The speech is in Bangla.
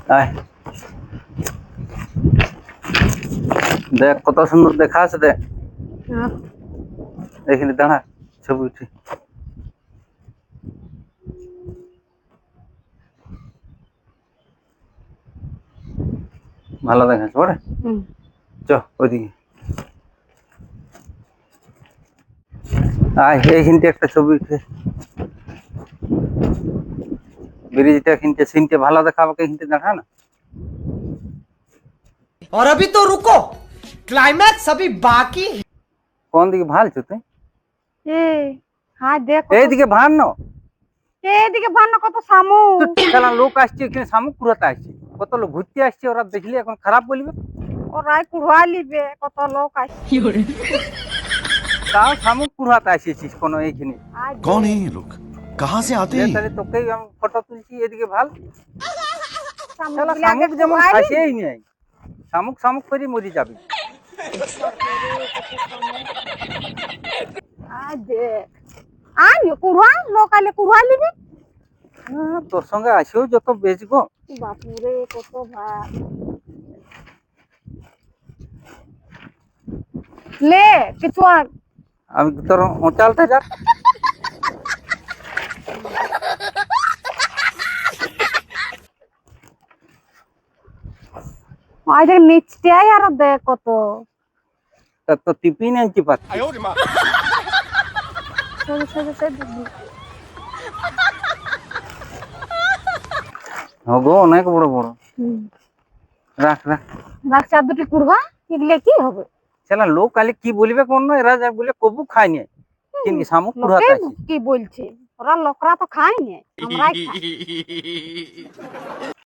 আয় দেখ কত সুন্দর দেখা আছে দেখ। এখানে দাঁড়া ছবি উঠি। ভালো দেখাচ্ছে বড়। চ ওইদিকে আয়, এইখানটা একটা ছবি উঠে। ব্রিজটা এখানটা সিনটা ভালো দেখা, আমাকে এখানটা দেখা না। और अभी तो रुको, क्लाइमैक्स अभी बाकी है। কোন দিকে ভালছো তুই? হ্যাঁ দেখ এইদিকে ভান না। এইদিকে বান্ন কত শামুক। খেলা লোক আসছে এখানে, শামুক কুড়াতে আসছে। কত লোক ঘুরতে আসছে, ওরা দেখলে এখন খারাপ বলবে। ওরাই কুড়া লিবে, কত লোক আসছে। তাও শামুক কুড়াতে আসেছিস কোন এইখানে? कौन है ये लोग, कहाँ से आते हैं? তাহলে তোকেই আমি ফটো তুলছি, এদিকে ভাল। শালা শামুক শামুক যেমন খাসেই নেই, শামুক শামুক করে মরি যাবি। কুড়া লোক আলে কুড়া লিবে। তোর সঙ্গে আসেও যত বেচবো। বাপুরে কত ভাত লে কিছু আমি তোর ওচালতে যা। আজ নিচটাই আর দেখ কত তো টিফিন আনছি পাচ্ছি। হগো অনেক বড় বড়। রাখ রাখ রাখ, চার দুটি কুড়বা এগুলো কি হবে? শালা লোক কালে কি বলবে কোন, এরা যা বলে কবু খায়নি কিন্তু শামুক কুড়াতে আসে। কি বলছে ওরা, লোকরা তো খায়নি, আমরাই খাই।